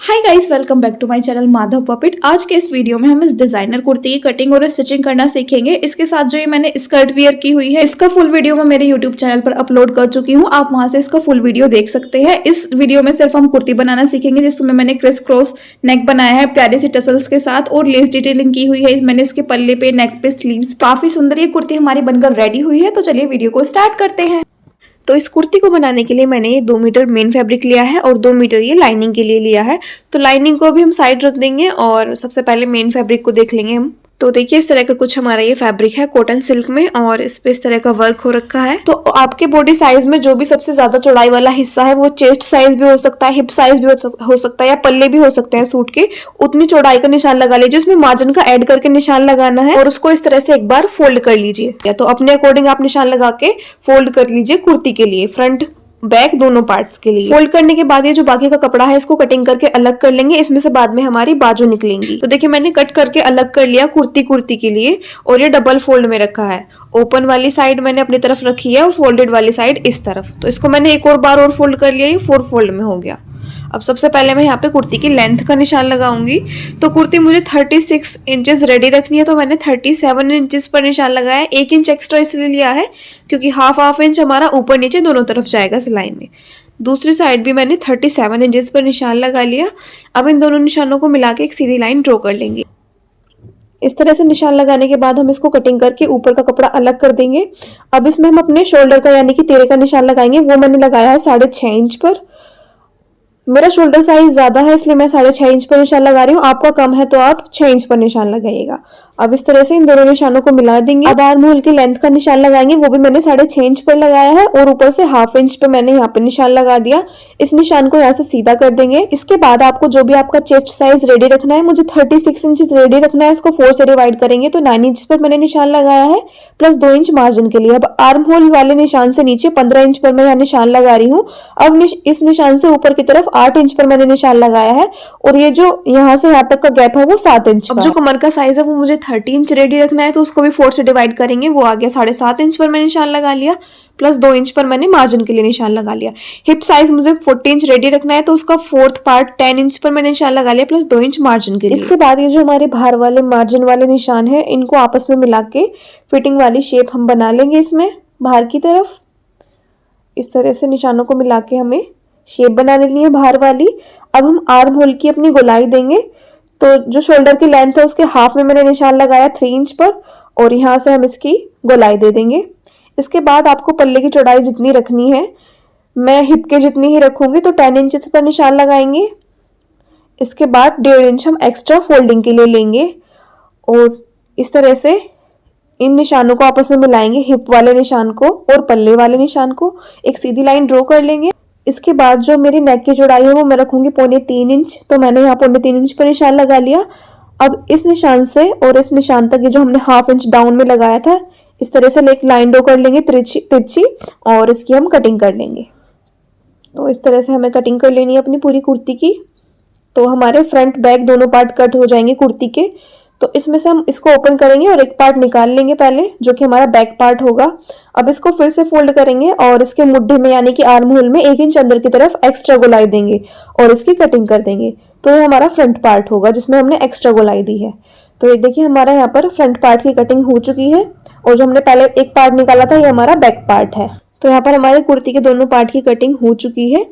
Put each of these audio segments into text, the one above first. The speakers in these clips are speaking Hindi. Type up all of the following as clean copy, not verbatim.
Hi guys, welcome back to my channel Madhav puppet. आज के इस वीडियो में हम इस डिजाइनर कुर्ती की कटिंग और स्टिचिंग करना सीखेंगे। इसके साथ जो ये मैंने स्कर्ट वियर की हुई है, इसका फुल वीडियो मैं मेरे यूट्यूब चैनल पर अपलोड कर चुकी हूँ। आप वहां से इसका फुल वीडियो देख सकते हैं। इस वीडियो में सिर्फ हम कुर्ती बनाना सीखेंगे, जिसमें मैंने क्रिस क्रॉस नेक बनाया है प्यारे से टसल्स के साथ और लेस डिटेलिंग की हुई है। मैंने इसके पल्ले पे, नेक पे, स्लीव्स, काफी सुंदर ये कुर्ती हमारी बनकर रेडी हुई है। तो चलिए वीडियो को स्टार्ट करते हैं। तो इस कुर्ती को बनाने के लिए मैंने ये 2 मीटर मेन फैब्रिक लिया है और 2 मीटर ये लाइनिंग के लिए लिया है। तो लाइनिंग को भी हम साइड रख देंगे और सबसे पहले मेन फैब्रिक को देख लेंगे हम। तो देखिए इस तरह का कुछ हमारा ये फैब्रिक है कॉटन सिल्क में और इस पे इस तरह का वर्क हो रखा है। तो आपके बॉडी साइज में जो भी सबसे ज्यादा चौड़ाई वाला हिस्सा है, वो चेस्ट साइज भी हो सकता है, हिप साइज भी हो सकता है या पल्ले भी हो सकते हैं सूट के, उतनी चौड़ाई का निशान लगा लीजिए। उसमें मार्जिन का ऐड करके निशान लगाना है और उसको इस तरह से एक बार फोल्ड कर लीजिए। तो अपने अकॉर्डिंग आप निशान लगा के फोल्ड कर लीजिए कुर्ती के लिए, फ्रंट बैक दोनों पार्ट्स के लिए। फोल्ड करने के बाद ये जो बाकी का कपड़ा है इसको कटिंग करके अलग कर लेंगे। इसमें से बाद में हमारी बाजू निकलेंगी। तो देखिए मैंने कट करके अलग कर लिया कुर्ती के लिए और ये डबल फोल्ड में रखा है। ओपन वाली साइड मैंने अपनी तरफ रखी है और फोल्डेड वाली साइड इस तरफ। तो इसको मैंने एक और बार और फोल्ड कर लिया, ये 4 फोल्ड में हो गया। अब सबसे पहले मैं यहाँ पे कुर्ती की लेंथ का निशान लगाऊंगी। तो कुर्ती मुझे 36 इंचेस रेडी रखनी है, तो मैंने 37 इंचेस पर निशान लगाया है। 1 इंच एक्स्ट्रा इसलिए लिया है क्योंकि हाफ इंच हमारा ऊपर नीचे दोनों तरफ जाएगा सिलाई में। दूसरी साइड भी मैंने 37 इंचेस पर निशान लगा लिया। अब इन दोनों निशानों को मिला के एक सीधी लाइन ड्रॉ कर लेंगे। इस तरह से निशान लगाने के बाद हम इसको कटिंग करके ऊपर का कपड़ा अलग कर देंगे। अब इसमें हम अपने शोल्डर का यानी कि तिरे का निशान लगाएंगे। वो मैंने लगाया है 6.5 इंच पर। मेरा शोल्डर साइज ज्यादा है इसलिए मैं 6.5 इंच पर निशान लगा रही हूँ। आपका कम है तो आप 6 इंच पर निशान लगाइएगा। अब इस तरह से इन दोनों निशानों को मिला देंगे। अब आर्म होल की लेंथ का निशान लगाएंगे। वो भी मैंने 6.5 इंच पर लगाया है और ऊपर से हाफ इंच पे मैंने यहाँ पे निशान लगा दिया। इस निशान को यहाँ से सीधा कर देंगे। इसके बाद आपको जो भी आपका चेस्ट साइज रेडी रखना है, मुझे 36 इंच रेडी रखना है, उसको 4 से डिवाइड करेंगे तो 9 इंच पर मैंने निशान लगाया है प्लस 2 इंच मार्जिन के लिए। अब आर्म होल वाले निशान से नीचे 15 इंच पर मैं यहाँ निशान लगा रही हूँ। अब इस निशान से ऊपर की तरफ 8 इंच पर मैंने निशान लगाया है और ये जो यहाँ से यहाँ तक का गैप है वो 7 इंच। अब जो कमर का साइज है वो मुझे 30 इंच रेडी रखना है, तो उसको भी 4 से डिवाइड करेंगे। वो आ गया 7.5 इंच पर मैंने निशान लगा लिया प्लस 2 इंच पर मैंने मार्जिन के लिए निशान लगा लिया। हिप साइज मुझे 40 इंच रेडी रखना है, तो उसका 4th पार्ट 10 इंच पर मैंने निशान लगा लिया प्लस 2 इंच मार्जिन के लिए। इसके बाद ये जो हमारे बाहर वाले मार्जिन वाले निशान है, इनको आपस में मिला के फिटिंग वाली शेप हम बना लेंगे। इसमें बाहर की तरफ इस तरह से निशानों को मिला के हमें शेप बनाने लिए बाहर वाली। अब हम आर्म होल की अपनी गोलाई देंगे। तो जो शोल्डर की लेंथ है उसके हाफ में मैंने निशान लगाया 3 इंच पर और यहाँ से हम इसकी गोलाई दे देंगे। इसके बाद आपको पल्ले की चौड़ाई जितनी रखनी है, मैं हिप के जितनी ही रखूंगी, तो 10 इंच पर निशान लगाएंगे। इसके बाद 1.5 इंच हम एक्स्ट्रा फोल्डिंग के लिए लेंगे और इस तरह से इन निशानों को आपस में मिलाएंगे। हिप वाले निशान को और पल्ले वाले निशान को एक सीधी लाइन ड्रॉ कर लेंगे। इसके बाद जो मेरी नेक की चौड़ाई है वो मैं रखूंगी 3.25 इंच, तो मैंने यहाँ 3.25 इंच पर निशान लगा लिया। अब इस निशान से और इस निशान तक ये जो हमने हाफ इंच डाउन में लगाया था, इस तरह से एक लाइन ड्रॉ कर लेंगे तिरछी और इसकी हम कटिंग कर लेंगे। तो इस तरह से हमें कटिंग कर लेनी है अपनी पूरी कुर्ती की। तो हमारे फ्रंट बैक दोनों पार्ट कट हो जाएंगे कुर्ती के। तो इसमें से हम इसको ओपन करेंगे और एक पार्ट निकाल लेंगे पहले, जो कि हमारा बैक पार्ट होगा। अब इसको फिर से फोल्ड करेंगे और इसके मुड्ढे में यानी कि आर्म होल में 1 इंच अंदर की तरफ एक्स्ट्रा गोलाई देंगे और इसकी कटिंग कर देंगे। तो ये हमारा फ्रंट पार्ट होगा जिसमें हमने एक्स्ट्रा गोलाई दी है। तो ये देखिए हमारा यहाँ पर फ्रंट पार्ट की कटिंग हो चुकी है और जो हमने पहले एक पार्ट निकाला था ये हमारा बैक पार्ट है। तो यहाँ पर हमारे कुर्ती के दोनों पार्ट की कटिंग हो चुकी है।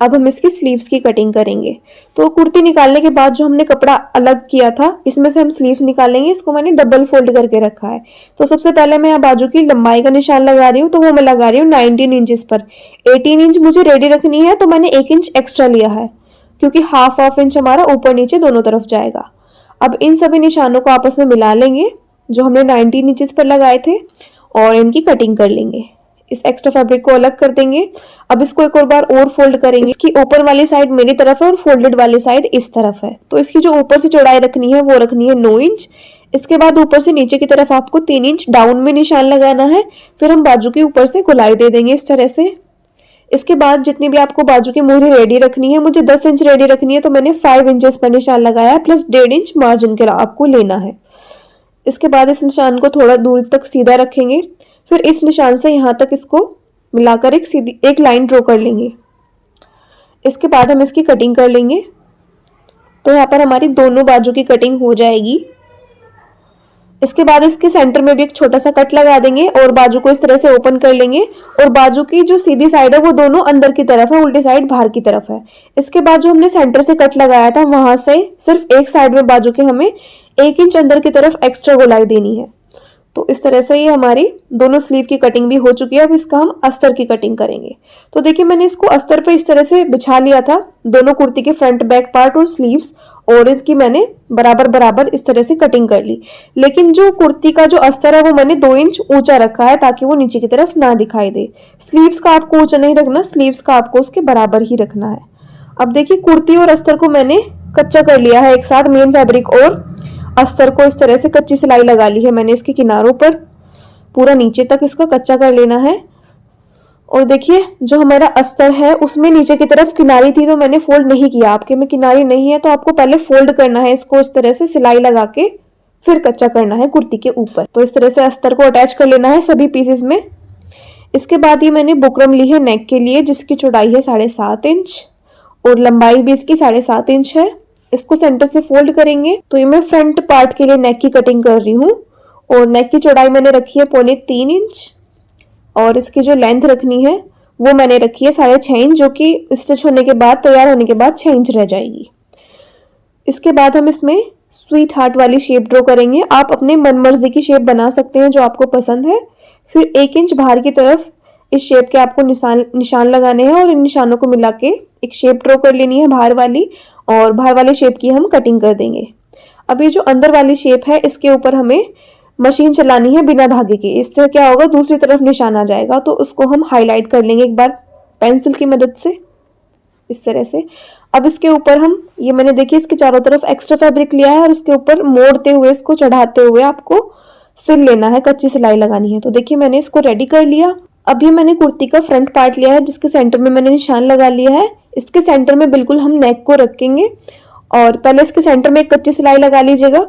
अब हम इसकी स्लीव्स की कटिंग करेंगे। तो कुर्ती निकालने के बाद जो हमने कपड़ा अलग किया था, इसमें से हम स्लीव्स निकालेंगे। इसको मैंने डबल फोल्ड करके रखा है। तो सबसे पहले मैं यहाँ बाजू की लंबाई का निशान लगा रही हूँ, तो वो मैं लगा रही हूँ 19 इंचेस पर। 18 इंच मुझे रेडी रखनी है, तो मैंने 1 इंच एक्स्ट्रा लिया है क्योंकि हाफ इंच हमारा ऊपर नीचे दोनों तरफ जाएगा। अब इन सभी निशानों को आपस में मिला लेंगे जो हमने 19 इंचेस पर लगाए थे और इनकी कटिंग कर लेंगे। इस एक्स्ट्रा फैब्रिक को अलग कर देंगे। अब इसको एक और बार और फोल्ड करेंगे। इसकी ऊपर वाली साइड मेरी तरफ है और फोल्डेड वाली साइड इस तरफ है। तो इसकी जो ऊपर से चौड़ाई रखनी है वो रखनी है 9 इंच। इसके बाद ऊपर से नीचे की तरफ आपको 3 इंच डाउन में निशान लगाना है। फिर हम बाजू के ऊपर से गोलाई दे देंगे इस तरह से। इसके बाद जितनी भी आपको बाजू की मोहरी रेडी रखनी है, मुझे 10 इंच रेडी रखनी है, तो मैंने 5 इंचेस पर निशान लगाया प्लस 1.5 इंच मार्जिन के आपको लेना है। इसके बाद इस निशान को थोड़ा दूर तक सीधा रखेंगे। फिर इस निशान से यहाँ तक इसको मिलाकर एक लाइन ड्रॉ कर लेंगे। इसके बाद हम इसकी कटिंग कर लेंगे। तो यहाँ पर हमारी दोनों बाजू की कटिंग हो जाएगी। इसके बाद इसके सेंटर में भी एक छोटा सा कट लगा देंगे और बाजू को इस तरह से ओपन कर लेंगे और बाजू की जो सीधी साइड है वो दोनों अंदर की तरफ है, उल्टी साइड बाहर की तरफ है। इसके बाद जो हमने सेंटर से कट लगाया था वहां से सिर्फ एक साइड में बाजू के हमें 1 इंच अंदर की तरफ एक्स्ट्रा गोलाई देनी है। तो इस तरह से ये हमारी दोनों स्लीव की कटिंग भी हो चुकी है। अब इसका हम अस्तर की कटिंग करेंगे। तो देखिए मैंने इसको अस्तर पे इस तरह से बिछा लिया था, दोनों कुर्ती के फ्रंट बैक पार्ट और स्लीव्स, और इनकी मैंने बराबर बराबर इस तरह से कटिंग कर ली। लेकिन जो कुर्ती का जो अस्तर है वो मैंने 2 इंच ऊंचा रखा है ताकि वो नीचे की तरफ ना दिखाई दे। स्लीव्स का आपको ऊंचा नहीं रखना, स्लीव्स का आपको उसके बराबर ही रखना है। अब देखिए कुर्ती और अस्तर को मैंने कच्चा कर लिया है एक साथ, मेन फैब्रिक और अस्तर को इस तरह से कच्ची सिलाई लगा ली है मैंने इसके किनारों पर, पूरा नीचे तक इसका कच्चा कर लेना है। और देखिए जो हमारा अस्तर है उसमें नीचे की तरफ किनारी थी तो मैंने फोल्ड नहीं किया। आपके में किनारी नहीं है तो आपको पहले फोल्ड करना है इसको, इस तरह से सिलाई लगा के फिर कच्चा करना है कुर्ती के ऊपर। तो इस तरह से अस्तर को अटैच कर लेना है सभी पीसेस में। इसके बाद ये मैंने बुकरम ली है नेक के लिए, जिसकी चौड़ाई है 7.5 इंच और लंबाई भी इसकी 7.5 इंच है। इसको सेंटर से फोल्ड करेंगे। तो ये मैं फ्रंट पार्ट के लिए नेक की कटिंग कर रही हूँ और नेक की चौड़ाई मैंने रखी है 3.25 इंच और इसकी जो लेंथ रखनी है वो मैंने रखी है 6.5 इंच, जो कि स्टिच होने के बाद, तैयार होने के बाद 6 इंच रह जाएगी। इसके बाद हम इसमें स्वीट हार्ट वाली शेप ड्रॉ करेंगे। आप अपने मन मर्जी की शेप बना सकते हैं जो आपको पसंद है। फिर 1 इंच बाहर की तरफ इस शेप के आपको निशान लगाने हैं और इन निशानों को मिला के एक शेप ड्रॉ कर लेनी है बाहर वाली, और बाहर वाले शेप की हम कटिंग कर देंगे। अब ये जो अंदर वाली शेप है इसके ऊपर हमें मशीन चलानी है बिना धागे की। इससे क्या होगा, दूसरी तरफ निशान आ जाएगा। तो उसको हम हाईलाइट कर लेंगे एक बार पेंसिल की मदद से इस तरह से। अब इसके ऊपर हम ये मैंने देखिए इसके चारों तरफ एक्स्ट्रा फैब्रिक लिया है और इसके ऊपर मोड़ते हुए इसको चढ़ाते हुए आपको सिल लेना है, कच्ची सिलाई लगानी है। तो देखिए मैंने इसको रेडी कर लिया। अब ये मैंने कुर्ती का फ्रंट पार्ट लिया है जिसके सेंटर में मैंने निशान लगा लिया है। इसके सेंटर में बिल्कुल हम नेक को रखेंगे और पहले इसके सेंटर में एक कच्ची सिलाई लगा लीजिएगा,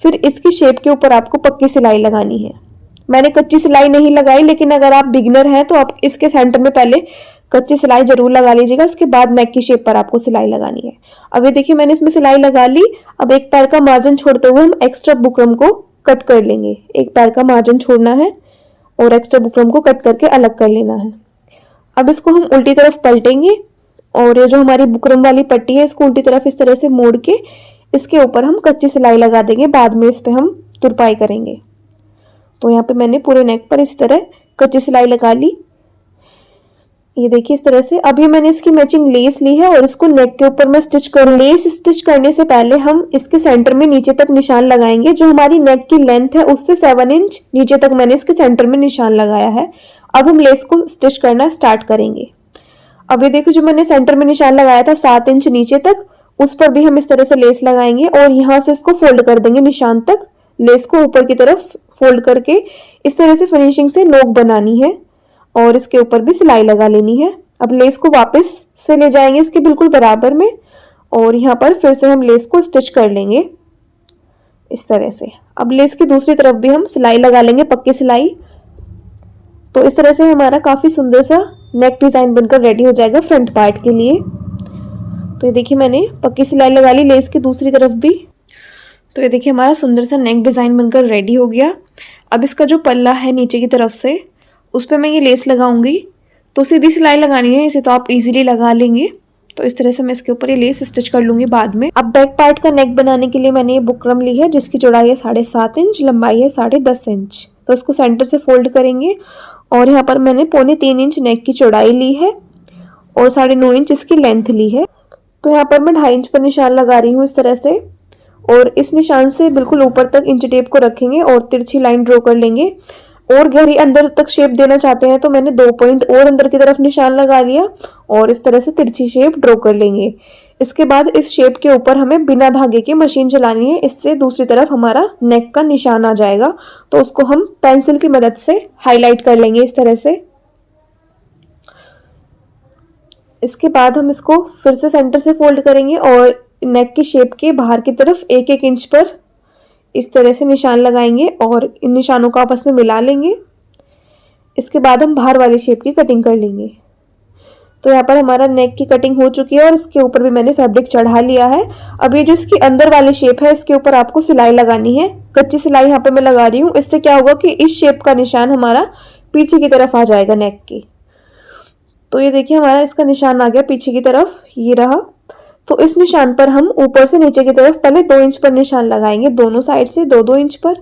फिर इसकी शेप के ऊपर आपको पक्की सिलाई लगानी है। मैंने कच्ची सिलाई नहीं लगाई, लेकिन अगर आप बिगिनर हैं तो आप इसके सेंटर में पहले कच्ची सिलाई जरूर लगा लीजिएगा, उसके बाद नेक की शेप पर आपको सिलाई लगानी है। अब ये देखिए मैंने इसमें सिलाई लगा ली। अब एक पैर का मार्जिन छोड़ते हुए हम एक्स्ट्रा बुकरम को कट कर लेंगे। एक पैर का मार्जिन छोड़ना है और एक्स्ट्रा बुकरम को कट करके अलग कर लेना है। अब इसको हम उल्टी तरफ पलटेंगे और ये जो हमारी बुकरम वाली पट्टी है इसको उल्टी तरफ इस तरह से मोड़ के इसके ऊपर हम कच्ची सिलाई लगा देंगे। बाद में इस पे हम तुरपाई करेंगे। तो यहाँ पे मैंने पूरे नेक पर इस तरह कच्ची सिलाई लगा ली, ये देखिए इस तरह से। अभी मैंने इसकी मैचिंग लेस ली है और इसको नेक के ऊपर मैं स्टिच करूँ। लेस स्टिच करने से पहले हम इसके सेंटर में नीचे तक निशान लगाएंगे। जो हमारी नेक की लेंथ है उससे 7 इंच नीचे तक मैंने इसके सेंटर में निशान लगाया है। अब हम लेस को स्टिच करना स्टार्ट करेंगे। अब ये देखो जो मैंने सेंटर में निशान लगाया था 7 इंच नीचे तक, उस पर भी हम इस तरह से लेस लगाएंगे और यहाँ से इसको फोल्ड कर देंगे निशान तक। लेस को ऊपर की तरफ फोल्ड करके इस तरह से फिनिशिंग से नोक बनानी है और इसके ऊपर भी सिलाई लगा लेनी है। अब लेस को वापस से ले जाएंगे इसके बिल्कुल बराबर में और यहाँ पर फिर से हम लेस को स्टिच कर लेंगे इस तरह से। अब लेस की दूसरी तरफ भी हम सिलाई लगा लेंगे, पक्की सिलाई। तो इस तरह से हमारा काफी सुंदर सा नेक डिजाइन बनकर रेडी हो जाएगा फ्रंट पार्ट के लिए। तो ये देखिए मैंने पक्की सिलाई लगा ली लेस की दूसरी तरफ भी। तो ये देखिए हमारा सुंदर सा नेक डिजाइन बनकर रेडी हो गया। अब इसका जो पल्ला है नीचे की तरफ से उस पर मैं ये लेस लगाऊंगी। तो सीधी सिलाई लगानी है, इसे तो आप इजीली लगा लेंगे। तो इस तरह से मैं इसके ऊपर ये लेस स्टिच कर लूंगी बाद में। अब बैक पार्ट का नेक बनाने के लिए मैंने ये बुकरम ली है जिसकी चौड़ाई है 7.5 इंच, लंबाई है 10.5 इंच। तो इसको सेंटर से फोल्ड करेंगे और यहाँ पर मैंने 3.25 इंच नेक की चौड़ाई ली है और 9.5 इंच इसकी लेंथ ली है। तो यहाँ पर मैं 2.5 इंच पर निशान लगा रही हूँ इस तरह से, और इस निशान से बिल्कुल ऊपर तक इंच टेप को रखेंगे और तिरछी लाइन ड्रॉ कर लेंगे। और गहरी अंदर तक शेप देना चाहते हैं तो मैंने 2 पॉइंट और अंदर की तरफ निशान लगा लिया और इस तरह से तिरछी शेप ड्रॉ कर लेंगे। इसके बाद इस शेप के ऊपर हमें बिना धागे की मशीन चलानी है, इससे दूसरी तरफ हमारा नेक का निशान आ जाएगा। तो उसको हम पेंसिल की मदद से हाईलाइट कर लेंगे इस तरह से। इसके बाद हम इसको फिर से सेंटर से फोल्ड करेंगे और नेक की शेप के बाहर की तरफ 1-1 इंच पर इस तरह से निशान लगाएंगे और इन निशानों को आपस में मिला लेंगे। इसके बाद हम बाहर वाली शेप की कटिंग कर लेंगे। तो यहाँ पर हमारा नेक की कटिंग हो चुकी है और इसके ऊपर भी मैंने फैब्रिक चढ़ा लिया है। अब ये जो इसकी अंदर वाली शेप है इसके ऊपर आपको सिलाई लगानी है। कच्ची सिलाई यहाँ पे मैं लगा रही हूँ। इससे क्या होगा कि इस शेप का निशान हमारा पीछे की तरफ आ जाएगा नेक की। तो ये देखिए हमारा इसका निशान आ गया पीछे की तरफ, ये रहा। तो इस निशान पर हम ऊपर से नीचे की तरफ पहले 2 इंच पर निशान लगाएंगे, दोनों साइड से 2-2 इंच पर।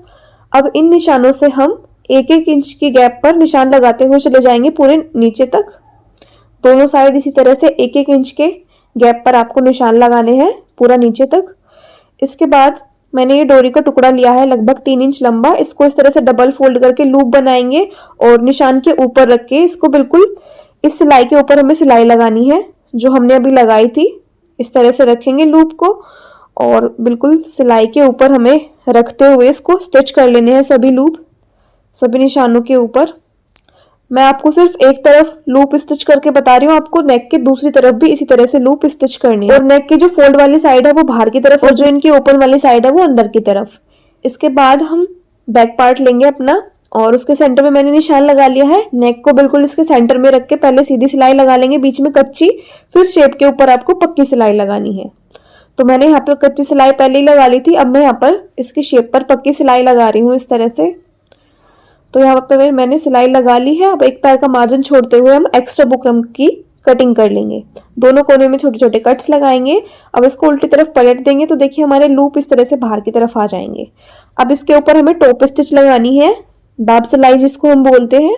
अब इन निशानों से हम 1-1 इंच की गैप पर निशान लगाते हुए चले जाएंगे पूरे नीचे तक। दोनों साइड इसी तरह से 1-1 इंच के गैप पर आपको निशान लगाने हैं पूरा नीचे तक। इसके बाद मैंने ये डोरी का टुकड़ा लिया है लगभग 3 इंच लंबा। इसको इस तरह से डबल फोल्ड करके लूप बनाएंगे और निशान के ऊपर रख के इसको बिल्कुल इस सिलाई के ऊपर हमें सिलाई लगानी है जो हमने अभी लगाई थी। इस तरह से रखेंगे लूप को और बिल्कुल सिलाई के ऊपर हमें रखते हुए इसको स्टिच कर लेने हैं सभी लूप, सभी निशानों के ऊपर। मैं आपको सिर्फ एक तरफ लूप स्टिच करके बता रही हूँ, आपको नेक के दूसरी तरफ भी इसी तरह से लूप स्टिच करनी है। और नेक की जो फोल्ड वाली साइड है वो बाहर की तरफ और जो इनकी ओपन वाली साइड है वो अंदर की तरफ। इसके बाद हम बैक पार्ट लेंगे अपना और उसके सेंटर में मैंने निशान लगा लिया है। नेक को बिल्कुल इसके सेंटर में रख के पहले सीधी सिलाई लगा लेंगे, बीच में कच्ची, फिर शेप के ऊपर आपको पक्की सिलाई लगानी है। तो मैंने यहाँ पे कच्ची सिलाई पहले ही लगा ली थी, अब मैं यहाँ पर इसकी शेप पर पक्की सिलाई लगा रही हूँ इस तरह से। तो यहाँ पर मैंने सिलाई लगा ली है। अब एक पैर का मार्जिन छोड़ते हुए हम एक्स्ट्रा बुकरम की कटिंग कर लेंगे। दोनों कोने में छोटे छोटे कट्स लगाएंगे। अब इसको उल्टी तरफ पलट देंगे तो देखिए हमारे लूप इस तरह से बाहर की तरफ आ जाएंगे। अब इसके ऊपर हमें टॉप स्टिच लगानी है, दाब सिलाई जिसको हम बोलते हैं।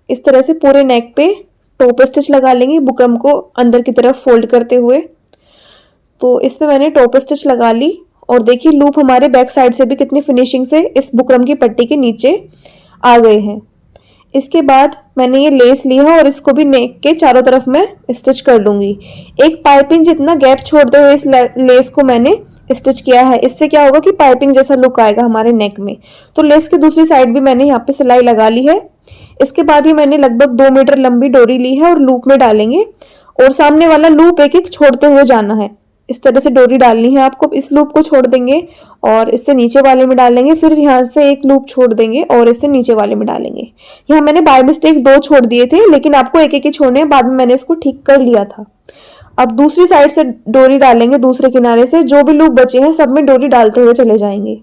इस तरह से पूरे नेक पे टॉप स्टिच लगा लेंगे बुकरम को अंदर की तरफ फोल्ड करते हुए। तो इस पे मैंने टॉप स्टिच लगा ली और देखिए लूप हमारे बैक साइड से भी कितनी फिनिशिंग से इस बुकरम की पट्टी के नीचे आ गए हैं। इसके बाद मैंने ये लेस ली है और इसको भी नेक के चारों तरफ मैं स्टिच कर लूंगी। एक पाइपिंग जितना गैप छोड़ते हुए इस लेस को मैंने स्टिच किया है। इससे क्या होगा कि पाइपिंग जैसा लुक आएगा हमारे नेक में। तो लेस की दूसरी साइड भी मैंने यहाँ पे सिलाई लगा ली है। इसके बाद ही मैंने लगभग 2 मीटर लंबी डोरी ली है और लूप में डालेंगे और सामने वाला लूप एक एक छोड़ते हुए जाना है। इस तरह से डोरी डालनी है आपको। इस लूप को छोड़ देंगे और इससे नीचे वाले में डालेंगे, फिर यहाँ से एक लूप छोड़ देंगे और इससे नीचे वाले में डालेंगे। यहाँ मैंने बाय मिस्टेक 2 छोड़ दिए थे, लेकिन आपको एक एक ही छोड़ने हैं, बाद में मैंने इसको ठीक कर लिया था। अब दूसरी साइड से डोरी डालेंगे, दूसरे किनारे से जो भी लूप बचे हैं सब में डोरी डालते हुए चले जाएंगे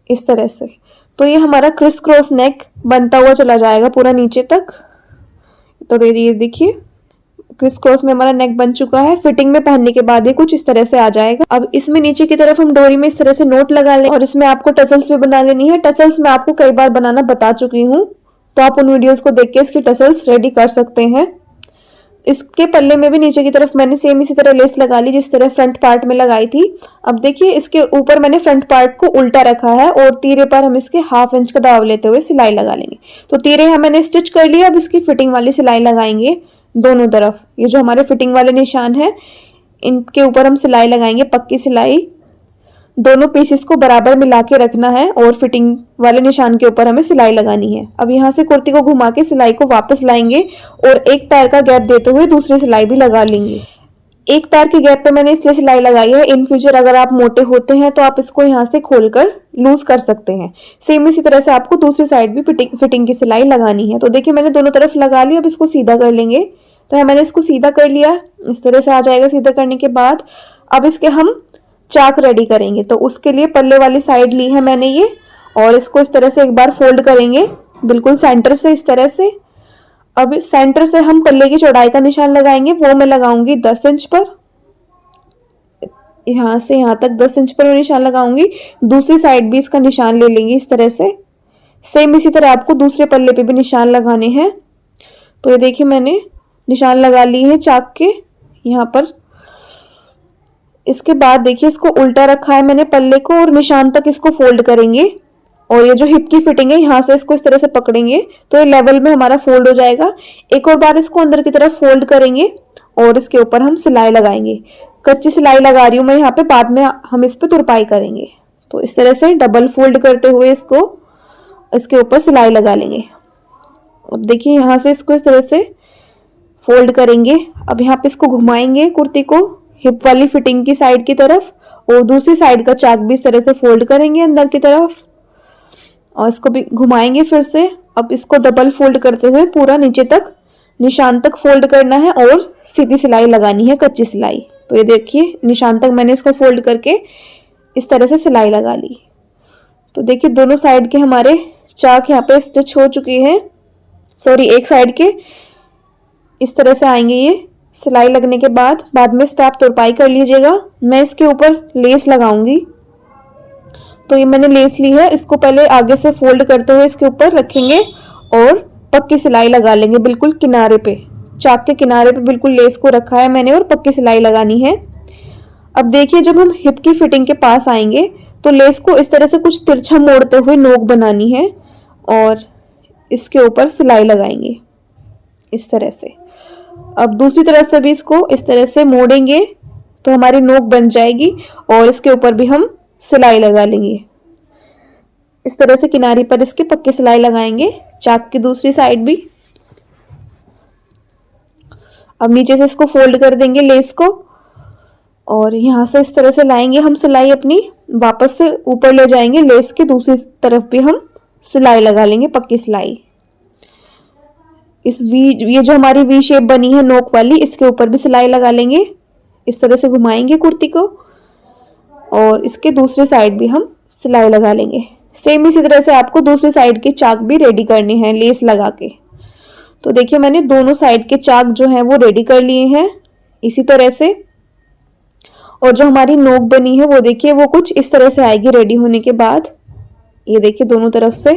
इस तरह से। तो ये हमारा क्रिस क्रॉस नेक बनता हुआ चला जाएगा पूरा नीचे तक। तो देखिए क्रिस क्रॉस में हमारा नेक बन चुका है। फिटिंग में पहनने के बाद ये कुछ इस तरह से आ जाएगा। अब इसमें नीचे की तरफ हम डोरी में इस तरह से नोट लगा लें और इसमें आपको टसल्स भी बना लेनी है। टसल्स मैं आपको कई बार बनाना बता चुकी हूँ, तो आप उन वीडियोस को देख के इसकी टसल्स रेडी कर सकते हैं। इसके पल्ले में भी नीचे की तरफ मैंने सेम इसी तरह लेस लगा ली जिस तरह फ्रंट पार्ट में लगाई थी। अब देखिए इसके ऊपर मैंने फ्रंट पार्ट को उल्टा रखा है और तीरे पर हम इसके 1/2 इंच का दाव लेते हुए सिलाई लगा लेंगे। तो तीरे यहाँ मैंने स्टिच कर लिया। अब इसकी फिटिंग वाली सिलाई लगाएंगे दोनों तरफ। ये जो हमारे फिटिंग वाले निशान है इनके ऊपर हम सिलाई लगाएंगे, पक्की सिलाई। दोनों पीसेस को बराबर मिला के रखना है और फिटिंग वाले निशान के ऊपर हमें सिलाई लगानी है। अब यहाँ से कुर्ती को घुमा के सिलाई को वापस लाएंगे और एक पैर का गैप देते हुए दूसरी सिलाई भी लगा लेंगे। एक पैर के गैप पे मैंने इसलिए सिलाई लगाई है, इन फ्यूचर अगर आप मोटे होते हैं तो आप इसको यहाँ से खोलकर लूज कर सकते हैं। सेम इसी तरह से आपको दूसरी साइड भी फिटिंग की सिलाई लगानी है। तो देखिए मैंने दोनों तरफ लगा ली। अब इसको सीधा कर लेंगे। तो मैंने इसको सीधा कर लिया, इस तरह से आ जाएगा। सीधा करने के बाद अब इसके हम चाक रेडी करेंगे। तो उसके लिए पल्ले वाली साइड ली है मैंने ये और इसको इस तरह से एक बार फोल्ड करेंगे बिल्कुल सेंटर से इस तरह से। अब सेंटर से हम पल्ले की चौड़ाई का निशान लगाएंगे, वो मैं लगाऊंगी 10 इंच पर। यहाँ से यहाँ तक 10 इंच पर मैं निशान लगाऊंगी। दूसरी साइड भी इसका निशान ले लेंगे इस तरह से। सेम इसी तरह आपको दूसरे पल्ले पे भी निशान लगाने हैं। तो ये देखिए मैंने निशान लगा लिए हैं चाक के यहाँ पर। इसके बाद देखिए इसको उल्टा रखा है मैंने पल्ले को और निशान तक इसको फोल्ड करेंगे और ये जो हिप की फिटिंग है यहाँ से इसको इस तरह से पकड़ेंगे तो ये लेवल में हमारा फोल्ड हो जाएगा। एक और बार इसको अंदर की तरफ फोल्ड करेंगे और इसके ऊपर हम सिलाई लगाएंगे। कच्ची सिलाई लगा रही हूँ मैं यहाँ पे, बाद में हम इस पे तुरपाई करेंगे। तो इस तरह से डबल फोल्ड करते हुए इसको इसके ऊपर सिलाई लगा लेंगे। अब देखिए यहाँ से इसको इस तरह से फोल्ड करेंगे। अब यहाँ पे इसको घुमाएंगे कुर्ती को हिप वाली फिटिंग की साइड की तरफ और दूसरी साइड का चाक भी इस तरह से फोल्ड करेंगे अंदर की तरफ और इसको भी घुमाएंगे फिर से। अब इसको डबल फोल्ड करते हुए पूरा नीचे तक निशान तक फोल्ड करना है और सीधी सिलाई लगानी है, कच्ची सिलाई। तो ये देखिए निशान तक मैंने इसको फोल्ड करके इस तरह से सिलाई लगा ली। तो देखिए दोनों साइड के हमारे चाक यहाँ पे स्टिच हो चुके हैं, सॉरी एक साइड के इस तरह से आएंगे ये सिलाई लगने के बाद में इस पे आप तुरपाई कर लीजिएगा। मैं इसके ऊपर लेस लगाऊंगी। तो ये मैंने लेस ली है, इसको पहले आगे से फोल्ड करते हुए इसके ऊपर रखेंगे और पक्की सिलाई लगा लेंगे बिल्कुल किनारे पे, चाक के किनारे पे बिल्कुल लेस को रखा है मैंने और पक्की सिलाई लगानी है। अब देखिए जब हम हिप की फिटिंग के पास आएंगे तो लेस को इस तरह से कुछ तिरछा मोड़ते हुए नोक बनानी है और इसके ऊपर सिलाई लगाएंगे इस तरह से। अब दूसरी तरफ से भी इसको इस तरह से मोड़ेंगे तो हमारी नोक बन जाएगी और इसके ऊपर भी हम सिलाई लगा लेंगे। इस तरह से किनारे पर इसकी पक्की सिलाई लगाएंगे, चाक की दूसरी साइड भी। अब नीचे से इसको फोल्ड कर देंगे लेस को और यहाँ से इस तरह से लाएंगे हम सिलाई अपनी, वापस से ऊपर ले जाएंगे, लेस की दूसरी तरफ भी हम सिलाई लगा लेंगे, पक्की सिलाई। इस ये जो हमारी वी शेप बनी है नोक वाली, इसके ऊपर भी सिलाई लगा लेंगे। इस तरह से घुमाएंगे कुर्ती को और इसके दूसरी साइड भी हम सिलाई लगा लेंगे। सेम इसी तरह से आपको दूसरी साइड के चाक भी रेडी करने हैं लेस लगा के। तो देखिए मैंने दोनों साइड के चाक जो हैं वो रेडी कर लिए हैं इसी तरह से। और जो हमारी नोक बनी है वो देखिए वो कुछ इस तरह से आएगी रेडी होने के बाद। ये देखिए दोनों तरफ से।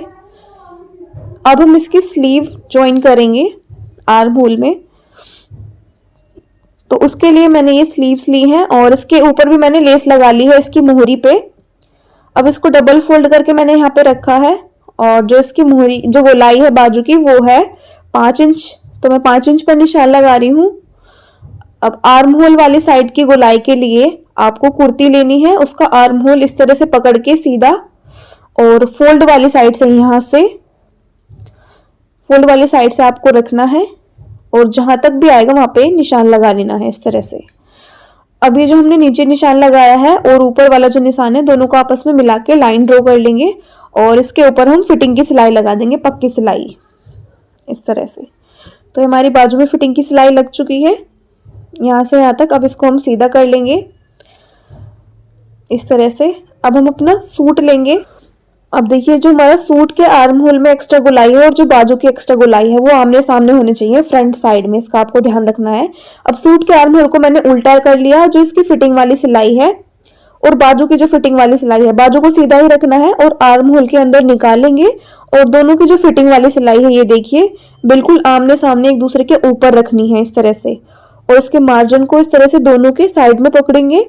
अब हम इसकी स्लीव ज्वाइन करेंगे आर्म होल में। तो उसके लिए मैंने ये स्लीव्स ली हैं और इसके ऊपर भी मैंने लेस लगा ली है इसकी मोहरी पे। अब इसको डबल फोल्ड करके मैंने यहाँ पे रखा है और जो इसकी मोहरी जो गोलाई है बाजू की वो है 5 इंच। तो मैं 5 इंच पर निशान लगा रही हूँ। अब आर्म होल वाली साइड की गोलाई के लिए आपको कुर्ती लेनी है, उसका आर्म होल इस तरह से पकड़ के सीधा और फोल्ड वाली साइड से यहाँ से फोल्ड वाली साइड से आपको रखना है और जहां तक भी आएगा वहां पे निशान लगा लेना है इस तरह से। अब ये जो हमने नीचे निशान लगाया है और ऊपर वाला जो निशान है दोनों को आपस में मिला के लाइन ड्रॉ कर लेंगे और इसके ऊपर हम फिटिंग की सिलाई लगा देंगे, पक्की सिलाई इस तरह से। तो हमारी बाजू में फिटिंग की सिलाई लग चुकी है यहाँ से यहाँ तक। अब इसको हम सीधा कर लेंगे इस तरह से। अब हम अपना सूट लेंगे। अब देखिए जो हमारा सूट के आर्म होल में एक्स्ट्रा गोलाई है और जो बाजू की एक्स्ट्रा गोलाई है वो आमने सामने होने चाहिए फ्रंट साइड में, इसका आपको ध्यान रखना है। अब सूट के आर्म होल को मैंने उल्टा कर लिया, जो इसकी फिटिंग वाली सिलाई है और बाजू की जो फिटिंग वाली सिलाई है, बाजू को सीधा ही रखना है और आर्म होल के अंदर निकालेंगे और दोनों की जो फिटिंग वाली सिलाई है ये देखिए बिल्कुल आमने सामने एक दूसरे के ऊपर रखनी है इस तरह से। और इसके मार्जिन को इस तरह से दोनों के साइड में पकड़ेंगे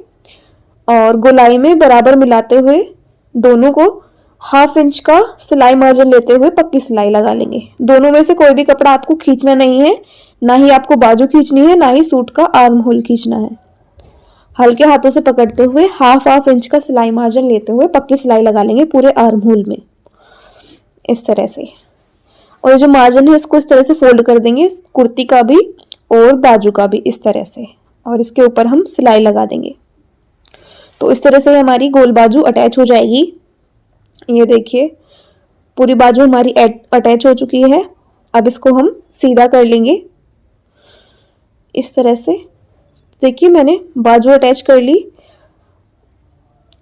और गोलाई में बराबर मिलाते हुए दोनों को 1/2 इंच का सिलाई मार्जिन लेते हुए पक्की सिलाई लगा लेंगे। दोनों में से कोई भी कपड़ा आपको खींचना नहीं है, ना ही आपको बाजू खींचनी है, ना ही सूट का आर्म होल खींचना है। हल्के हाथों से पकड़ते हुए 1/2 इंच का सिलाई मार्जिन लेते हुए पक्की सिलाई लगा लेंगे पूरे आर्म होल में इस तरह से। और ये जो मार्जिन है इसको इस तरह से फोल्ड कर देंगे, कुर्ती का भी और बाजू का भी इस तरह से, और इसके ऊपर हम सिलाई लगा देंगे। तो इस तरह से हमारी गोल बाजू अटैच हो जाएगी। ये देखिए पूरी बाजू हमारी अटैच हो चुकी है। अब इसको हम सीधा कर लेंगे इस तरह से। देखिए मैंने बाजू अटैच कर ली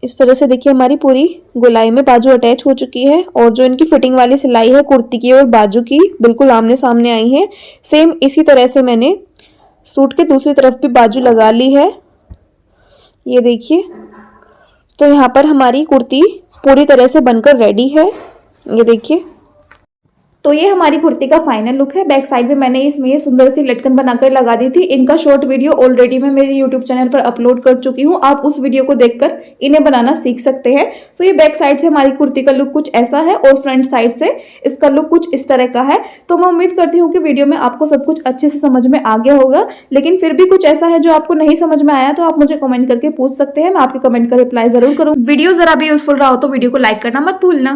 इस तरह से। देखिए हमारी पूरी गोलाई में बाजू अटैच हो चुकी है और जो इनकी फिटिंग वाली सिलाई है कुर्ती की और बाजू की बिल्कुल आमने सामने आई है। सेम इसी तरह से मैंने सूट के दूसरी तरफ भी बाजू लगा ली है। ये देखिए तो यहाँ पर हमारी कुर्ती पूरी तरह से बनकर रेडी है। ये देखिए तो ये हमारी कुर्ती का फाइनल लुक है। बैक साइड में मैंने इसमें ये सुंदर सी लटकन बनाकर लगा दी थी। इनका शॉर्ट वीडियो ऑलरेडी मैं मेरे यूट्यूब चैनल पर अपलोड कर चुकी हूँ, आप उस वीडियो को देखकर इन्हें बनाना सीख सकते हैं। तो ये बैक साइड से हमारी कुर्ती का लुक कुछ ऐसा है और फ्रंट साइड से इसका लुक कुछ इस तरह का है। तो मैं उम्मीद करती हूँ कि वीडियो में आपको सब कुछ अच्छे से समझ में आ गया होगा, लेकिन फिर भी कुछ ऐसा है जो आपको नहीं समझ में आया तो आप मुझे कमेंट करके पूछ सकते हैं, मैं आपके कमेंट का रिप्लाई जरूर करूँ। वीडियो जरा भी यूजफुल रहा हो तो वीडियो को लाइक करना मत भूलना।